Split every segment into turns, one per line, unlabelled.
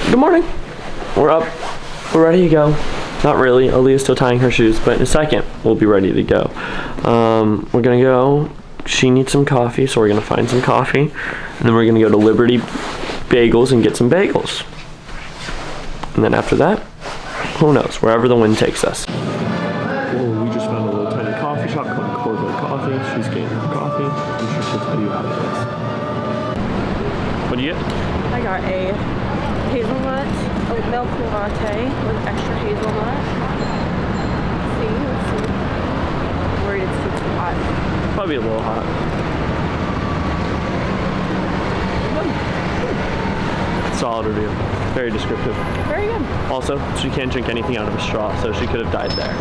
Good morning. We're up. We're ready to go. Not really. Aaliyah's still tying her shoes, but in a second, we'll be ready to go. We're gonna go. She needs some coffee, so we're gonna find some coffee. And then we're gonna go to Liberty Bagels and get some bagels. And then after that, who knows? Wherever the wind takes us. Well, we just found a little tiny coffee shop called Corvo Coffee. She's getting her coffee. I'm sure she'll tell you how it is. What do you get?
I got a hazelnut oat milk latte with extra hazelnut. Let's see. I'm worried it's too hot.
Probably a little hot. Solid review. Very descriptive.
Very good.
Also, she can't drink anything out of a straw, so she could have died there.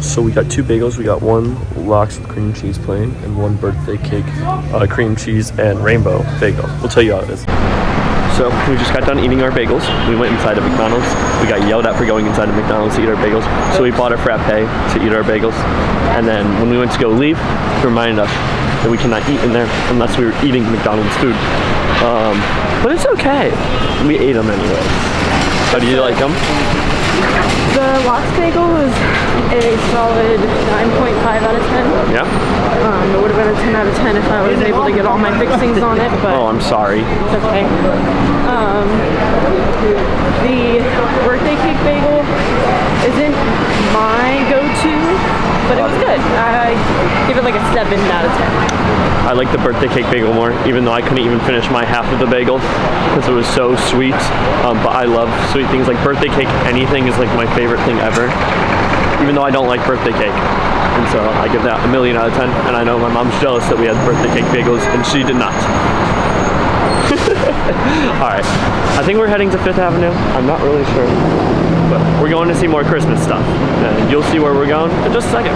So we got 2 bagels. We got one lox with cream cheese plain and one birthday cake, cream cheese and rainbow bagel. We'll tell you how it is. So we just got done eating our bagels. We went inside of McDonald's. We got yelled at for going inside of McDonald's to eat our bagels. So we bought a frappe to eat our bagels. And then when we went to go leave, it reminded us that we cannot eat in there unless we were eating McDonald's food. But it's okay. We ate them anyway. How do you like them?
The lox bagel was a solid 9.5 out of 10.
Yeah?
It would have been a 10 out of 10 if I was able to get all my fixings on it, but
Oh, I'm sorry.
it's okay. The birthday cake bagel isn't my go-to, but it was good. I give it like a 7 out of 10.
I like the birthday cake bagel more, even though I couldn't even finish my half of the bagel because it was so sweet. But I love sweet things. Like birthday cake, anything is like my favorite thing ever, even though I don't like birthday cake. And so I give that a 1,000,000 out of 10. And I know my mom's jealous that we had birthday cake bagels and she did not. Alright, I think we're heading to 5th Avenue. I'm not really sure, but we're going to see more Christmas stuff. And you'll see where we're going in just a second.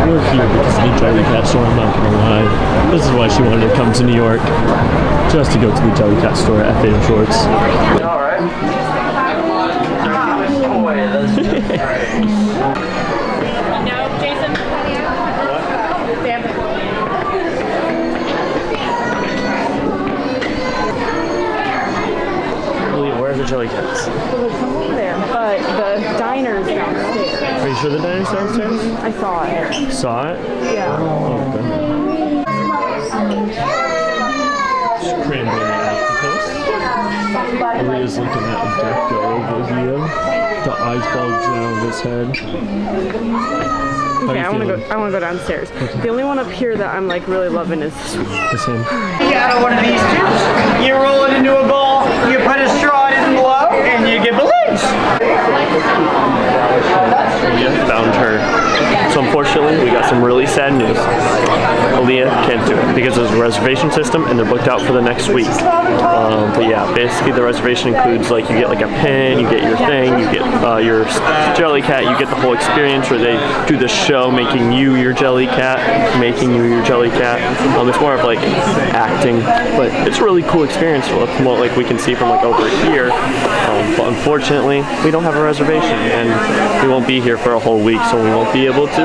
We're here because of the Jelly Cat store, I'm not gonna lie. This is why she wanted to come to New York, just to go to the Jelly Cat store at Faded Shorts. Alright.
No, Jason. Damn it.
Where are the Jelly Cats?
Over there, but the diner's downstairs.
Are you sure the diner's downstairs?
I saw it.
Saw it?
Yeah.
Oh, goodness. Cranberry octopus. Aaliyah's looking at a deco over here. The eyes bulged out of his head.
Okay, I want to go downstairs. Okay. The only one up here that I'm like really loving is this one.
This one.
You got one of these tubes. You roll it into a ball. You put a straw in below, and you get balloons.
Aaliyah found her. So unfortunately, we got some really sad news. Aaliyah can't do it because there's a reservation system and they're booked out for the next week. But yeah, basically the reservation includes like you get like a pin, you get your thing, you get your Jelly Cat, you get the whole experience where they do the show making you your Jelly Cat, It's more of like acting, but it's a really cool experience from what like we can see from like over here. But unfortunately, we don't have a reservation and we won't be here for a whole week, so we won't be able to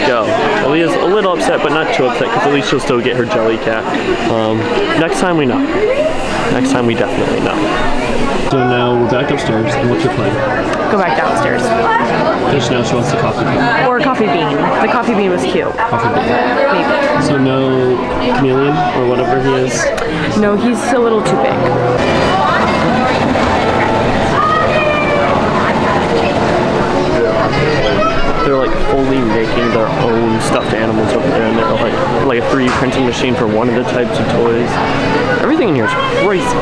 go. Aaliyah's a little upset, but not too upset because at least she'll still get her Jelly Cat. Next time we know. Next time we definitely know. So now we're back upstairs, and what's your plan?
Go back downstairs.
Just now she wants the coffee bean.
Or a coffee bean. The coffee bean was cute.
Coffee bean.
Maybe.
So no chameleon or whatever he is?
No, he's a little too big.
stuffed animals over there, and they're like a 3D printing machine for one of the types of toys. Everything in here is crazy.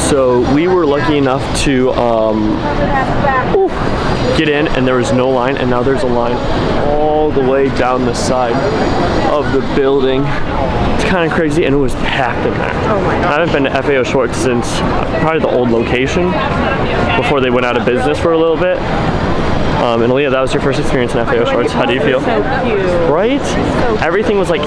So we were lucky enough to get in, and there was no line, and now there's a line all the way down the side of the building. It's kind of crazy, and it was packed in there.
Oh my God.
I haven't been to FAO Schwartz since probably the old location before they went out of business for a little bit. And Aaliyah, that was your first experience in FAO Schwartz. How do you feel?
So cute.
Right? Everything was like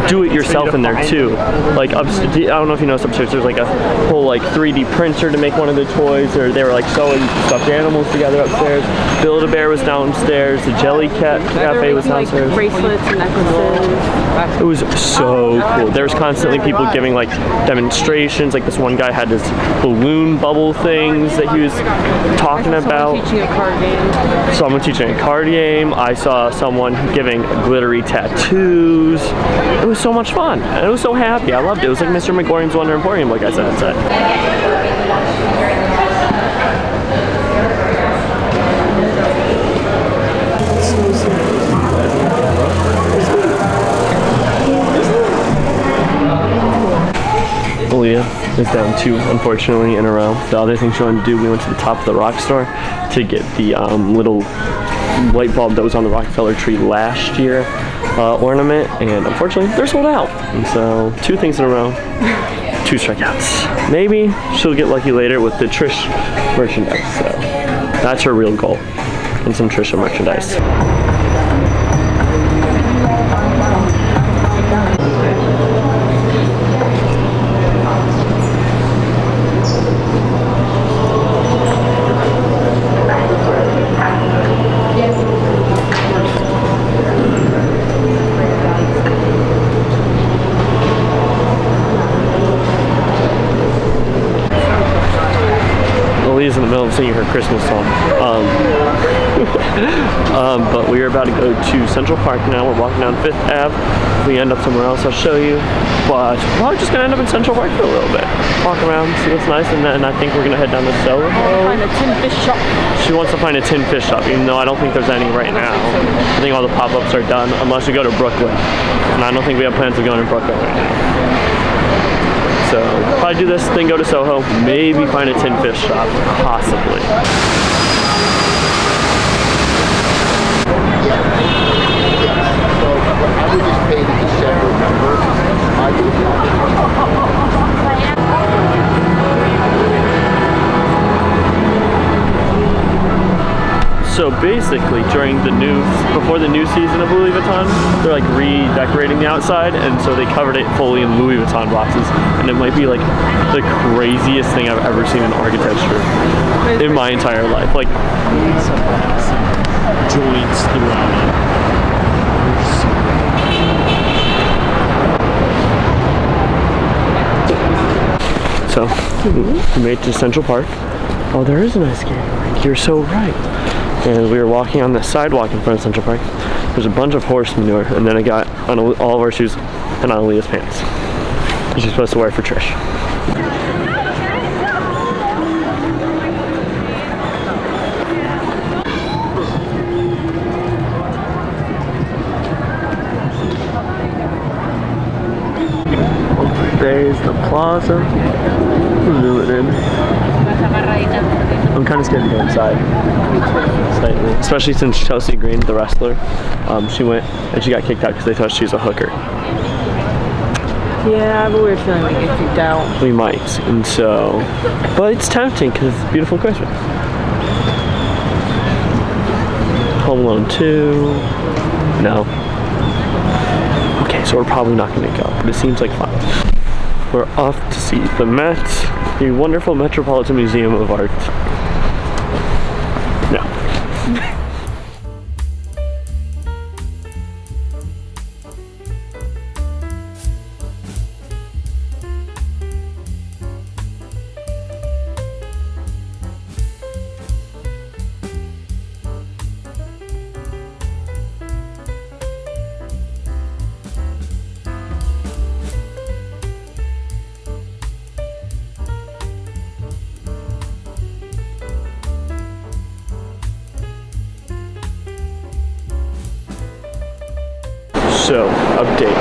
do-it-yourself in there too. Like I don't know if you know, upstairs there's like a whole like 3D printer to make one of the toys, or they were like sewing stuffed animals together upstairs. Build-A-Bear was downstairs. The Jelly Cat Cafe was downstairs.
Like bracelets and necklaces.
It was so cool. There was constantly people giving like demonstrations. Like this one guy had this balloon bubble things that he was talking about.
Teaching a card game.
Someone teaching a card game. I saw someone giving glittery tattoos. It was so much fun. And I was so happy. I loved it. It was like Mr. McGorian's Wonder Emporium, like I said inside. Aaliyah is down 2, unfortunately, in a row. The other thing she wanted to do, we went to the top of the rock store to get the little light bulb that was on the Rockefeller tree last year ornament, and unfortunately, they're sold out. And so, 2 things in a row, 2 strikeouts. Maybe she'll get lucky later with the Trish merchandise. So, that's her real goal, and some Trisha merchandise. In the middle of singing her Christmas song. But we are about to go to Central Park now. We're walking down 5th Ave. If we end up somewhere else, I'll show you. But we're probably just gonna end up in Central Park for a little bit. Walk around, see what's nice, and then I think we're gonna head down to Soho.
Find a tin fish shop.
She wants to find a tin fish shop, even though I don't think there's any right now. I think all the pop-ups are done, unless we go to Brooklyn. And I don't think we have plans of going to Brooklyn right now. So, probably do this, then go to Soho, maybe find a tin fish shop, possibly.
I would just pay the December number.
So basically, before the new season of Louis Vuitton, they're like redecorating the outside, and so they covered it fully in Louis Vuitton boxes, and it might be like the craziest thing I've ever seen in architecture in my entire life. Like joints throughout it. So, we made it to Central Park. Oh, there is a nice skating rink. You're so right. And we were walking on the sidewalk in front of Central Park. There's a bunch of horse manure, and then I got on all of our shoes and on Aaliyah's pants. She's supposed to wear for Trish. There's the plaza. Zoom in. I'm kind of scared to go inside. Slightly. Especially since Chelsea Green, the wrestler, she went and she got kicked out because they thought she was a hooker.
Yeah, I have a weird feeling we get kicked out.
We might, and so, but it's tempting because it's beautiful Christmas. Home Alone 2. No. Okay, so we're probably not going to go, but it seems like fun. We're off to see the Met, the wonderful Metropolitan Museum of Art. No. So, update.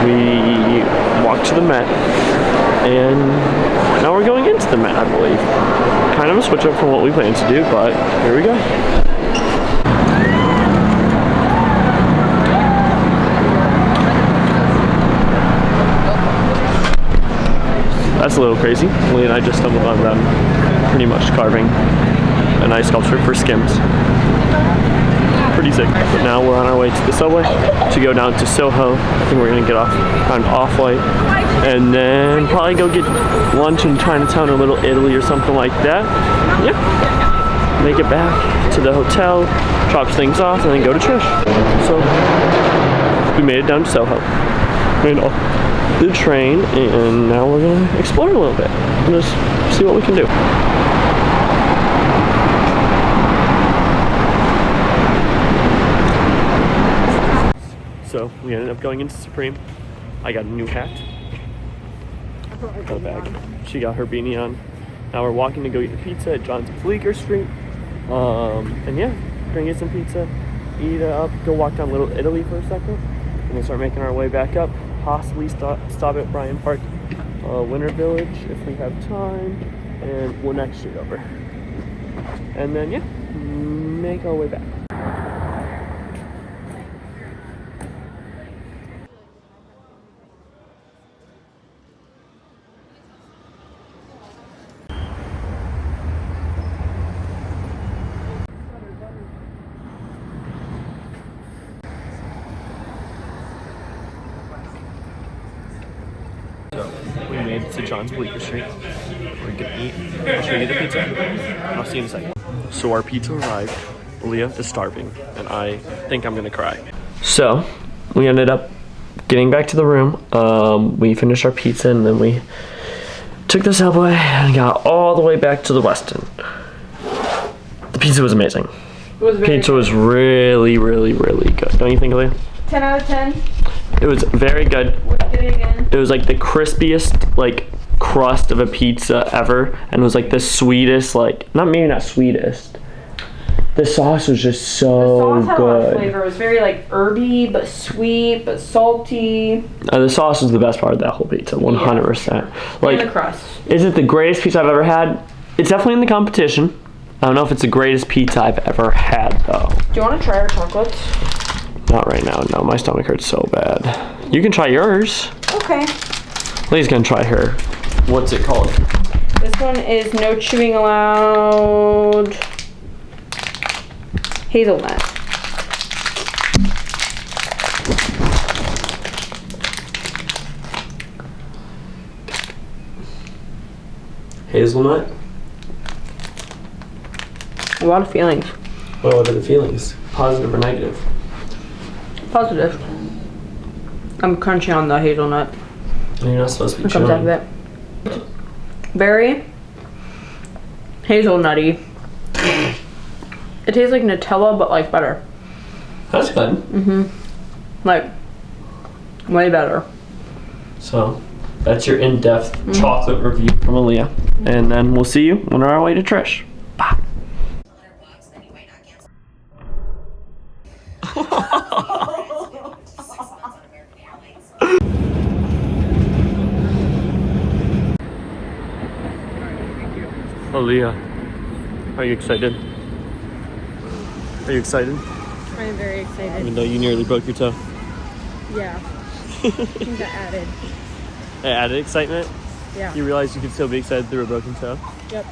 We walked to the Met, and now we're going into the Met, I believe. Kind of a switch up from what we planned to do, but here we go. That's a little crazy. Lee and I just stumbled on them pretty much carving an ice sculpture for Skims. Pretty sick. But now we're on our way to the subway to go down to Soho. I think we're gonna get off on off-white and then probably go get lunch in Chinatown or Little Italy or something like that. Yeah. Make it back to the hotel, drop things off, and then go to Trish. So we made it down to Soho. Made off the train, and now we're gonna explore a little bit and just see what we can do. So we ended up going into Supreme. I got a new hat. Got a bag. She got her beanie on. Now we're walking to go eat a pizza at John's Bleecker Street. And yeah, gonna get some pizza, eat up, go walk down Little Italy for a second, and then start making our way back up. Possibly stop at Bryant Park, Winter Village if we have time, and one next street over. And then yeah, make our way back. We made it to John's Bleecker Street. We're gonna eat. I'll show you the pizza, and I'll see you in a second. So our pizza arrived. Leah is starving, and I think I'm gonna cry. So we ended up getting back to the room. We finished our pizza, and then we took the subway and got all the way back to the Westin. The pizza was amazing. Pizza was really, really, really good. Don't you think, Leah?
10 out of 10.
It was very good. It was like the crispiest like crust of a pizza ever, and it was like the sweetest, like not sweetest. The sauce was just so
The sauce had
good.
a lot of flavor. It was very like herby, but sweet, but salty.
The sauce was the best part of that whole pizza, 100%. Like,
And the crust.
is it the greatest pizza I've ever had? It's definitely in the competition. I don't know if it's the greatest pizza I've ever had though.
Do you want to try our chocolates?
Not right now, no. My stomach hurts so bad. You can try yours.
Okay.
Lee's gonna try her. What's it called?
This one is no chewing allowed. Hazelnut.
Hazelnut?
A lot of feelings.
What are the feelings? Positive or negative?
Positive. I'm crunchy on the hazelnut.
And you're not supposed to be
It comes out of
chewing.
it. Very hazelnutty. It tastes like Nutella, but like better.
That's good.
Like, way better.
So, that's your in-depth chocolate review from Aaliyah. And then we'll see you on our way to Trish. Bye. Aaliyah, are you excited? Are you excited?
I am very excited.
Even though you nearly broke your toe.
Yeah. I think that added.
It added excitement?
Yeah.
You realize you could still be excited through a broken toe?
Yep.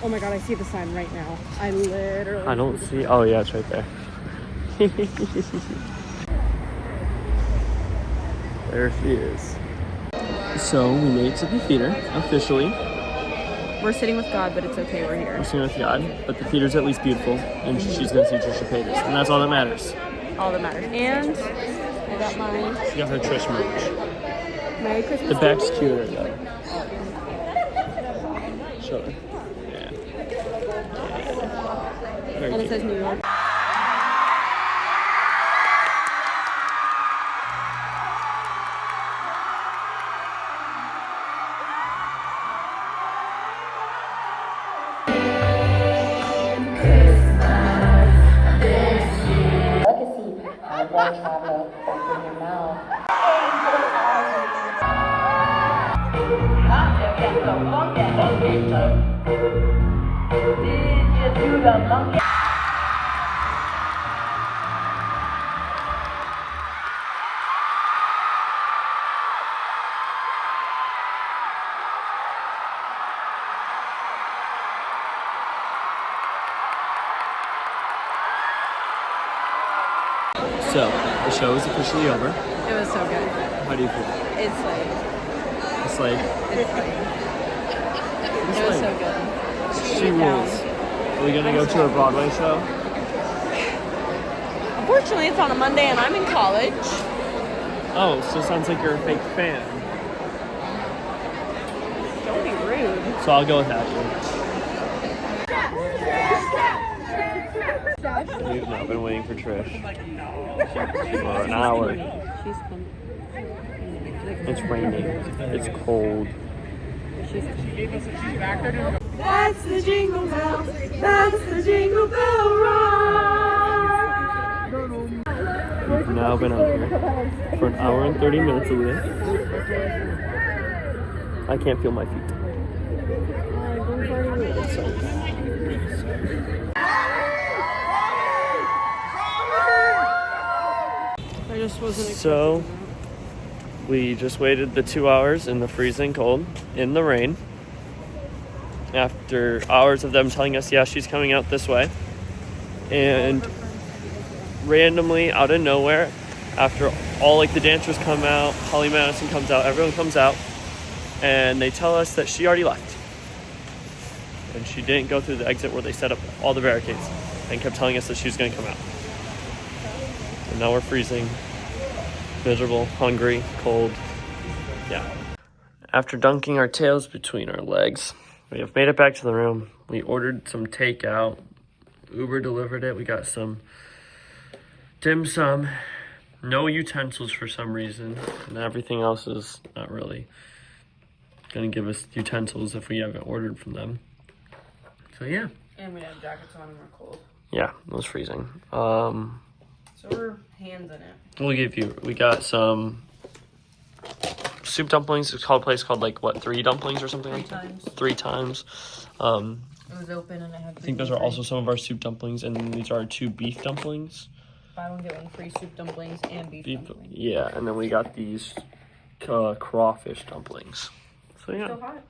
Oh my god, I see the sign right now. I literally.
I don't see. Oh yeah, it's right there. There she is. So we made it to the theater officially.
We're sitting with God, but it's okay, we're here.
We're sitting with God, but the theater's at least beautiful, and she's gonna see Trisha Paytas, and that's all that matters.
All that matters. And I got my
She got her Trish merch.
Merry Christmas.
The back's cuter though. Show her. Yeah. Very
And it
cute.
says New York.
Legacy, traveler, open your mouth.
So, the show is officially over.
It was so good.
How do you feel?
It's like,
It's like,
it was so good.
she rules. Are we gonna go to a Broadway show?
Unfortunately, it's on a Monday and I'm in college.
Oh, so it sounds like you're a fake fan.
Don't be rude.
So I'll go without you. We've now been waiting for Trish for an hour. It's raining. It's cold.
That's the jingle bell. That's the jingle bell ride.
We've now been out here for an hour and 30 minutes of this. I can't feel my feet.
I just wasn't
So, we just waited the 2 hours in the freezing cold, in the rain. After hours of them telling us, yeah, she's coming out this way. And randomly, out of nowhere, after all like the dancers come out, Holly Madison comes out, everyone comes out, and they tell us that she already left. And she didn't go through the exit where they set up all the barricades, and kept telling us that she was going to come out. And now we're freezing, miserable, hungry, cold. Yeah. After dunking our tails between our legs, we have made it back to the room. We ordered some takeout. Uber delivered it. We got some dim sum. No utensils for some reason. And everything else is not really going to give us utensils if we haven't ordered from them. So yeah.
And we had jackets on and we're cold.
Yeah, it was freezing.
So we're hands in it.
We got some soup dumplings. It's called a place called like what, 3 dumplings or something like that? 3 times.
It was open and I had
I think those are also some of our soup dumplings, and then these are our 2 beef dumplings.
Buy one get one free soup dumplings and beef dumplings.
Yeah, and then we got these crawfish dumplings. So yeah,
So hot.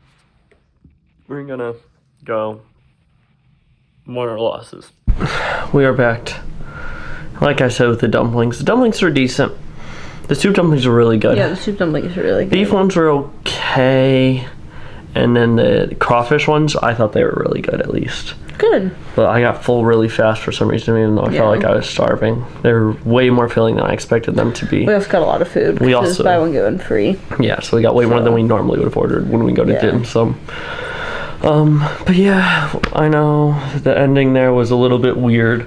we're gonna go win or losses. We are back. Like I said with the dumplings are decent. The soup dumplings are really good.
Yeah, the soup dumplings are really good.
Beef ones were okay, and then the crawfish ones, I thought they were really good at least.
Good.
But I got full really fast for some reason, even though I felt like I was starving. They were way more filling than I expected them to be.
We also got a lot of food.
We
'cause
also-
buy one get one free.
Yeah, so we got way more than we normally would have ordered when we go to dim sum. But yeah, I know the ending there was a little bit weird.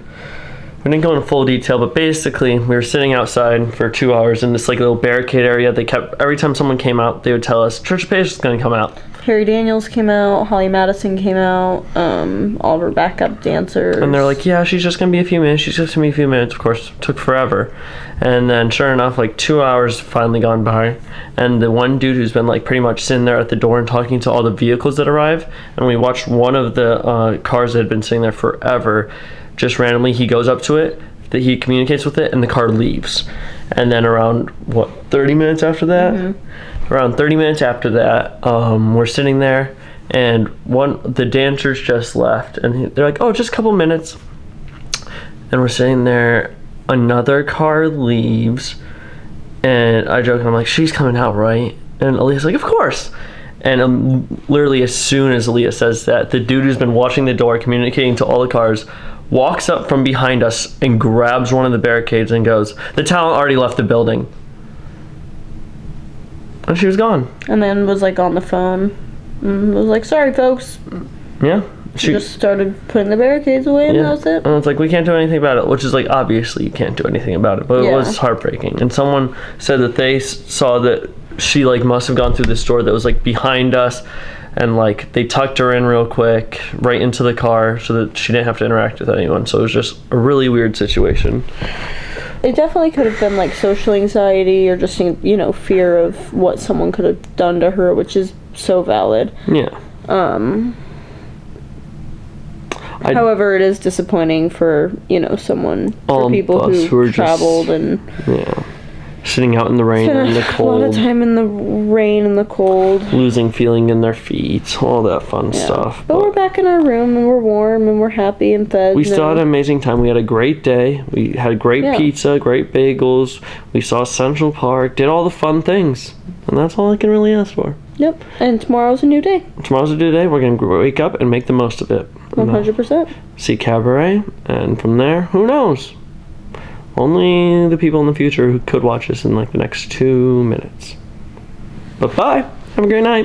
We didn't go into full detail, but basically we were sitting outside for 2 hours in this like little barricade area. They kept, every time someone came out, they would tell us, Trisha Paytas is going to come out.
Harry Daniels came out, Holly Madison came out, all of her backup dancers.
And they're like, yeah, she's just going to be a few minutes. She's just going to be a few minutes. Of course, it took forever. And then sure enough, like 2 hours finally gone by. And the one dude who's been like pretty much sitting there at the door and talking to all the vehicles that arrive. And we watched one of the cars that had been sitting there forever. Just randomly, he goes up to it, that he communicates with it, and the car leaves. And then around, 30 minutes after that? Mm-hmm. Around 30 minutes after that, we're sitting there, and the dancers just left. And they're like, oh, just a couple minutes. And we're sitting there, another car leaves, and I joke, and I'm like, she's coming out, right? And Aaliyah's like, of course. And literally as soon as Aaliyah says that, the dude who's been watching the door, communicating to all the cars, walks up from behind us and grabs one of the barricades and goes, the talent already left the building. And she was gone.
And then was like on the phone and was like, sorry folks.
Yeah.
She just started putting the barricades away and that was it.
And it's like, we can't do anything about it, which is like, obviously you can't do anything about it, but it was heartbreaking. And someone said that they saw that she like must have gone through this door that was like behind us, and like they tucked her in real quick right into the car so that she didn't have to interact with anyone. So it was just a really weird situation.
It definitely could have been like social anxiety or just, fear of what someone could have done to her, which is so valid.
Yeah.
However, it is disappointing for, for
All
people
of us who are
traveled
just,
and
yeah, sitting out in the rain and the
spent a lot of
cold,
time in the rain and the cold.
losing feeling in their feet, all that fun stuff.
But we're back in our room and we're warm and we're happy and fed.
We still had an amazing time. We had a great day. We had great pizza, great bagels. We saw Central Park, did all the fun things. And that's all I can really ask for.
Yep. And tomorrow's a new day.
Tomorrow's a new day. We're going to wake up and make the most of it.
100%.
See Cabaret. And from there, who knows? Only the people in the future who could watch us in like the next 2 minutes. But bye. Have a great night.